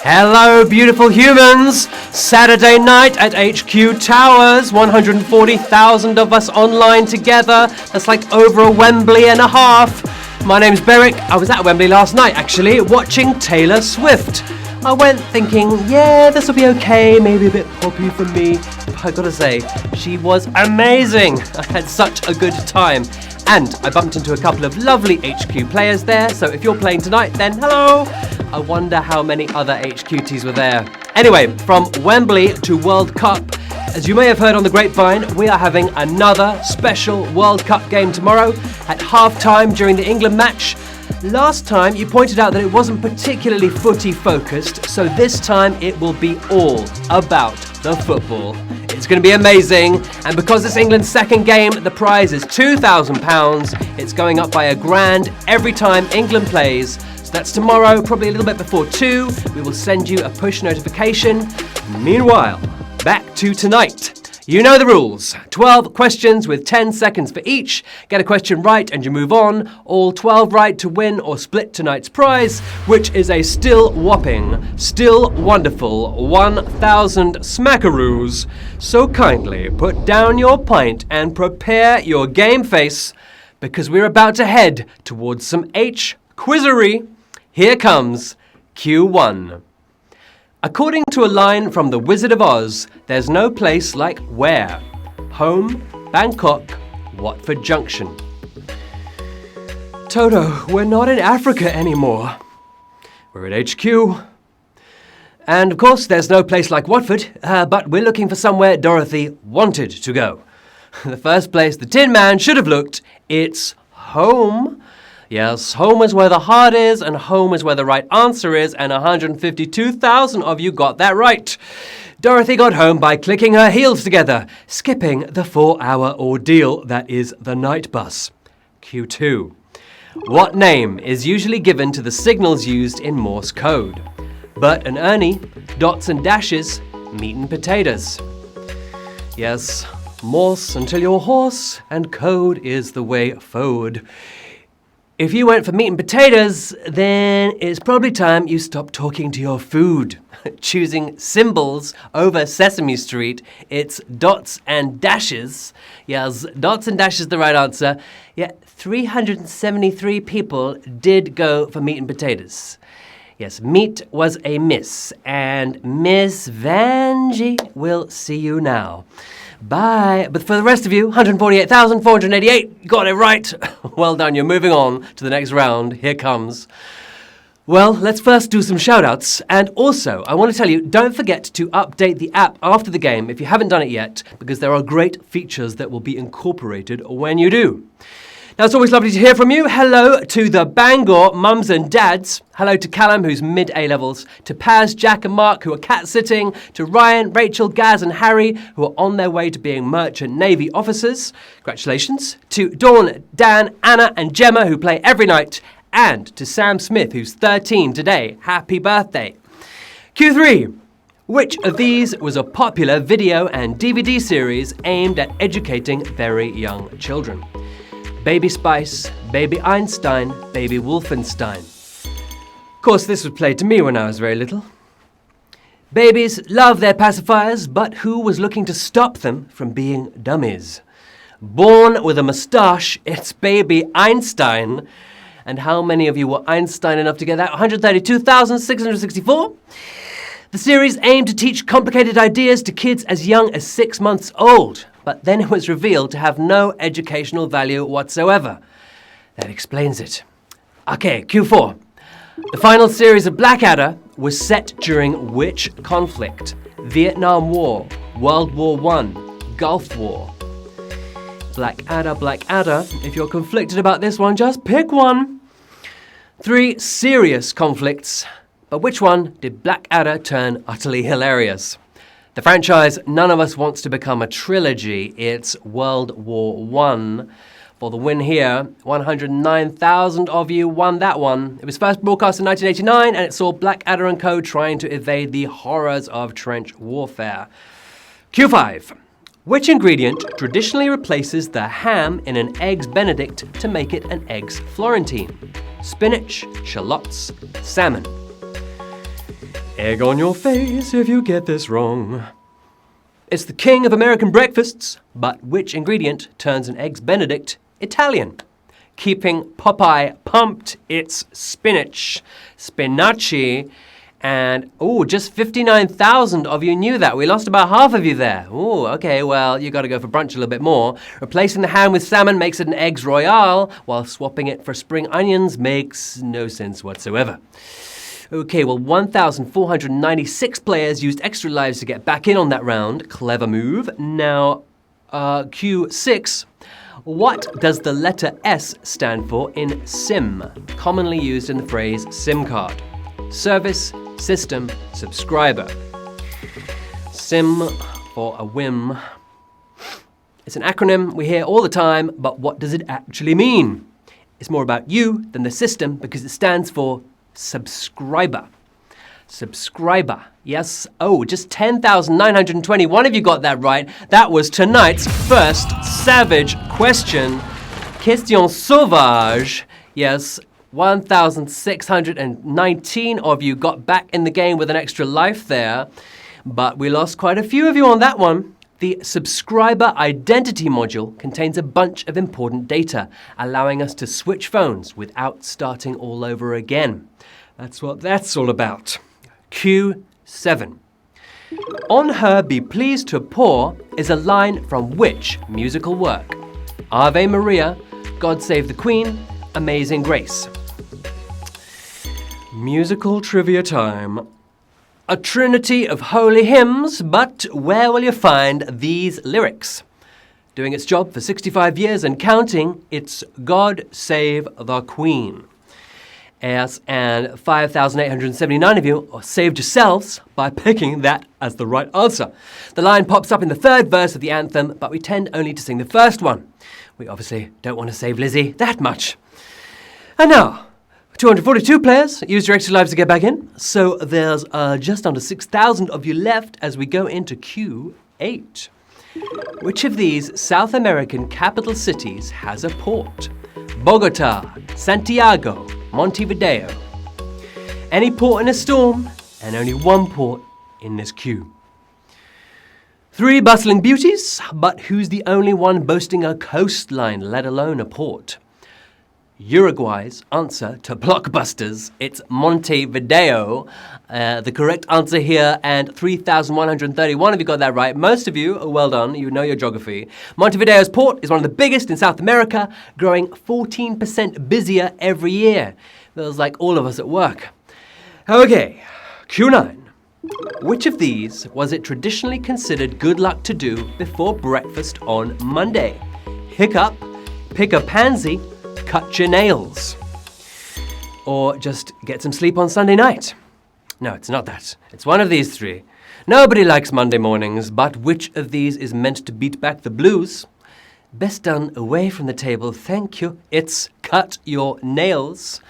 Hello, beautiful humans! Saturday night at HQ Towers, 140,000 of us online together. That's like over a Wembley and a half. My name's Beric. I was at Wembley last night, actually, watching Taylor Swift. I went thinking, yeah, this will be okay, maybe a bit poppy for me. But I gotta say, she was amazing. I had such a good time. And I bumped into a couple of lovely HQ players there, so if you're playing tonight, then hello! I wonder how many other HQTs were there. Anyway, from Wembley to World Cup, as you may have heard on the grapevine, we are having another special World Cup game tomorrow at half-time during the England match. Last time you pointed out that it wasn't particularly footy focused, so this time it will be all about the football. It's going to be amazing, and because it's England's second game, the prize is £2,000. It's going up by £1,000 every time England plays. So that's tomorrow, probably a little bit before 2. We will send you a push notification. Meanwhile, back to tonight. You know the rules. 12 questions with 10 seconds for each. Get a question right and you move on. All 12 right to win or split tonight's prize, which is a still whopping, still wonderful 1,000 smackaroos. So kindly put down your pint and prepare your game face, because we're about to head towards some H-quizzery. Here comes Q1. According to a line from The Wizard of Oz, there's no place like where? Home, Bangkok, Watford Junction. Toto, we're not in Africa anymore. We're at HQ. And of course, there's no place like Watford, but we're looking for somewhere Dorothy wanted to go. The first place the Tin Man should have looked, it's home. Yes, home is where the heart is, and home is where the right answer is, and 152,000 of you got that right. Dorothy got home by clicking her heels together, skipping the 4-hour ordeal that is the night bus. Q2. What name is usually given to the signals used in Morse code? Bert and Ernie, dots and dashes, meat and potatoes. Yes, Morse until you're hoarse, and code is the way forward. If you went for meat and potatoes, then it's probably time you stopped talking to your food. Choosing symbols over Sesame Street, it's dots and dashes. Yes, dots and dashes the right answer. Yet 373 people did go for meat and potatoes. Yes, meat was a miss, and Miss Vanjie will see you now. Bye. But for the rest of you, 148,488, got it right. Well done, you're moving on to the next round. Here comes. Well, let's first do some shout-outs. And also, I want to tell you, don't forget to update the app after the game if you haven't done it yet, because there are great features that will be incorporated when you do. Now, it's always lovely to hear from you. Hello to the Bangor mums and dads. Hello to Callum, who's mid-A-levels. To Paz, Jack and Mark, who are cat-sitting. To Ryan, Rachel, Gaz and Harry, who are on their way to being Merchant Navy officers. Congratulations. To Dawn, Dan, Anna and Gemma, who play every night. And to Sam Smith, who's 13 today. Happy birthday. Q3. Which of these was a popular video and DVD series aimed at educating very young children? Baby Spice, Baby Einstein, Baby Wolfenstein. Of course, this was played to me when I was very little. Babies love their pacifiers, but who was looking to stop them from being dummies? Born with a moustache, it's Baby Einstein. And how many of you were Einstein enough to get that? 132,664. The series aimed to teach complicated ideas to kids as young as 6 months old. But then it was revealed to have no educational value whatsoever. That explains it. Okay, Q4. The final series of Blackadder was set during which conflict? Vietnam War, World War I, Gulf War. Blackadder, Blackadder. If you're conflicted about this one, just pick one. 3 serious conflicts. But which one did Blackadder turn utterly hilarious? The franchise none of us wants to become a trilogy. It's World War I. For the win here, 109,000 of you won that one. It was first broadcast in 1989, and it saw Blackadder and co. trying to evade the horrors of trench warfare. Q5. Which ingredient traditionally replaces the ham in an Eggs Benedict to make it an Eggs Florentine? Spinach, shallots, salmon. Egg on your face if you get this wrong. It's the king of American breakfasts, but which ingredient turns an Eggs Benedict Italian? Keeping Popeye pumped, it's spinach, spinaci, and, just 59,000 of you knew that. We lost about half of you there. Okay, well, you got to go for brunch a little bit more. Replacing the ham with salmon makes it an eggs royale, while swapping it for spring onions makes no sense whatsoever. Okay, well, 1,496 players used extra lives to get back in on that round. Clever move. Now, Q6. What does the letter S stand for in SIM, commonly used in the phrase SIM card? Service, system, subscriber. SIM for a whim. It's an acronym we hear all the time, but what does it actually mean? It's more about you than the system because it stands for subscriber. Subscriber. Yes. Just 10,921 of you got that right. That was tonight's first savage question. Question sauvage. Yes. 1,619 of you got back in the game with an extra life there, but we lost quite a few of you on that one. The subscriber identity module contains a bunch of important data, allowing us to switch phones without starting all over again. That's what that's all about. Q7. On her be pleased to pour is a line from which musical work? Ave Maria, God Save the Queen, Amazing Grace. Musical trivia time. A trinity of holy hymns, but where will you find these lyrics? Doing its job for 65 years and counting, it's God Save the Queen. Yes, and 5,879 of you saved yourselves by picking that as the right answer. The line pops up in the third verse of the anthem, but we tend only to sing the first one. We obviously don't want to save Lizzie that much. And now, 242 players used your extra lives to get back in, so there's just under 6,000 of you left as we go into Q8. Which of these South American capital cities has a port? Bogota, Santiago, Montevideo. Any port in a storm, and only one port in this queue. 3 bustling beauties, but who's the only one boasting a coastline, let alone a port? Uruguay's answer to blockbusters, it's Montevideo. The correct answer here, and 3,131 of you got that right. Most of you, well done, you know your geography. Montevideo's port is one of the biggest in South America, growing 14% busier every year. Feels like all of us at work. Okay, Q9. Which of these was it traditionally considered good luck to do before breakfast on Monday? Hiccup, pick a pansy, cut your nails. Or just get some sleep on Sunday night. No, it's not that. It's one of these 3. Nobody likes Monday mornings, but which of these is meant to beat back the blues? Best done away from the table, thank you. It's cut your nails.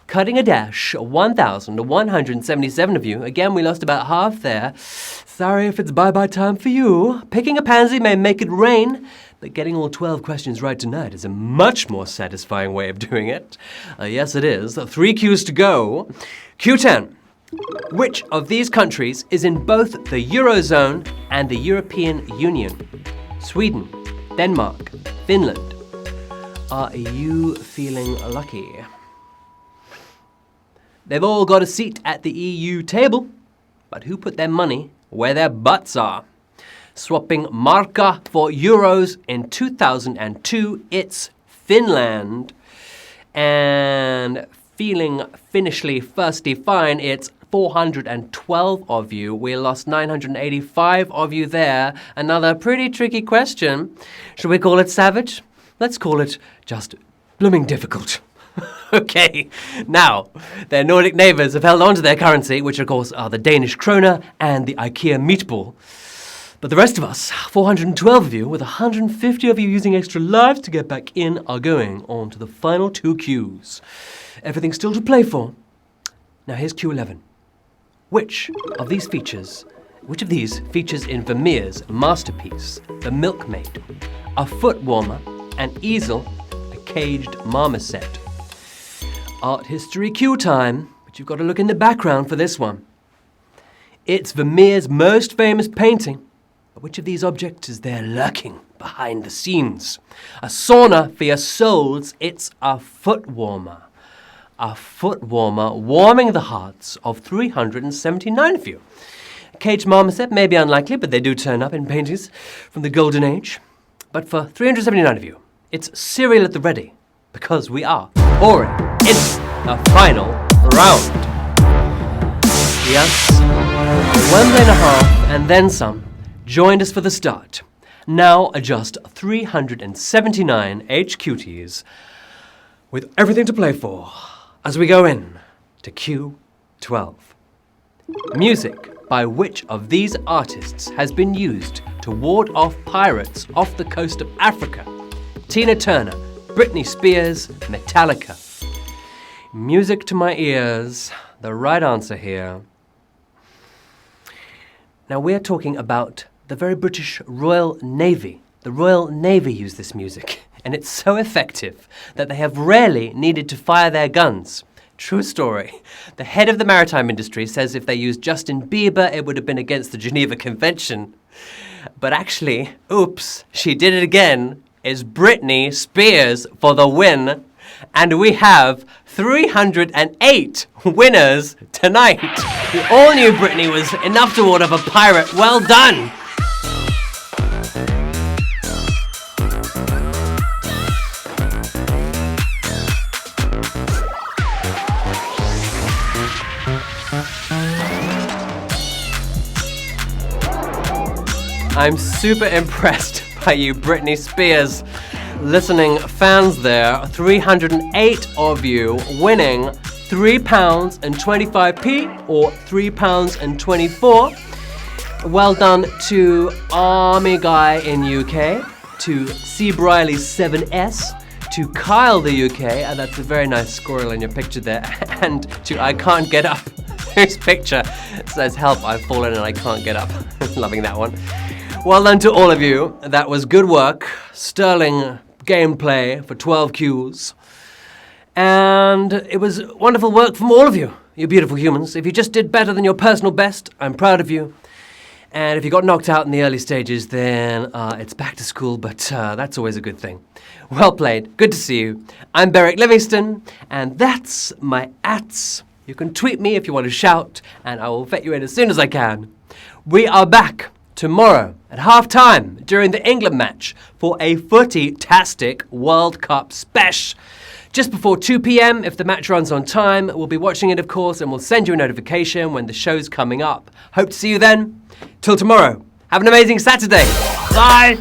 Cutting a dash, 1,177 of you. Again, we lost about half there. Sorry if it's bye-bye time for you. Picking a pansy may make it rain, but getting all 12 questions right tonight is a much more satisfying way of doing it. Yes, it is. 3 Qs to go. Q10. Which of these countries is in both the Eurozone and the European Union? Sweden, Denmark, Finland. Are you feeling lucky? They've all got a seat at the EU table, but who put their money where their butts are? Swapping marka for euros in 2002, it's Finland. And feeling Finishly Firsty Fine, it's 412 of you. We lost 985 of you there. Another pretty tricky question. Should we call it savage? Let's call it just blooming difficult. Okay, now, their Nordic neighbours have held on to their currency, which of course are the Danish krone and the IKEA meatball. But the rest of us, 412 of you, with 150 of you using extra lives to get back in, are going on to the final 2 Qs. Everything's still to play for. Now here's Q11. Which of these features in Vermeer's masterpiece, The Milkmaid? A foot warmer, an easel, a caged marmoset. Art history Q time, but you've got to look in the background for this one. It's Vermeer's most famous painting. But which of these objects is there lurking behind the scenes? A sauna for your souls, it's a foot warmer. A foot warmer warming the hearts of 379 of you. Caged marmoset may be unlikely, but they do turn up in paintings from the Golden Age. But for 379 of you, it's cereal at the ready, because we are pouring in the final round. Yes, Wembley and a half, and then some, joined us for the start. Now are just 379 HQTs with everything to play for as we go in to Q12. Music by which of these artists has been used to ward off pirates off the coast of Africa? Tina Turner, Britney Spears, Metallica. Music to my ears, the right answer here. Now we're talking about the very British Royal Navy. The Royal Navy use this music, and it's so effective that they have rarely needed to fire their guns. True story. The head of the maritime industry says if they used Justin Bieber, it would have been against the Geneva Convention. But actually, oops, she did it again. It's Britney Spears for the win. And we have 308 winners tonight. We all knew Britney was enough to ward off a pirate. Well done! I'm super impressed by you, Britney Spears listening fans there. 308 of you winning £3.25 or £3.24. Well done to Army Guy in UK, to C. Briley 7S, to Kyle the UK, and that's a very nice squirrel in your picture there, and to I Can't Get Up, whose picture says help, I've fallen and I can't get up. Loving that one. Well done to all of you. That was good work. Sterling gameplay for 12 Qs. And it was wonderful work from all of you, you beautiful humans. If you just did better than your personal best, I'm proud of you. And if you got knocked out in the early stages, then it's back to school, but that's always a good thing. Well played. Good to see you. I'm Beric Livingstone, and that's my ats. You can tweet me if you want to shout, and I will vet you in as soon as I can. We are back tomorrow at half-time during the England match for a footy-tastic World Cup special. Just before 2 p.m, if the match runs on time, we'll be watching it, of course, and we'll send you a notification when the show's coming up. Hope to see you then. Till tomorrow. Have an amazing Saturday. Bye.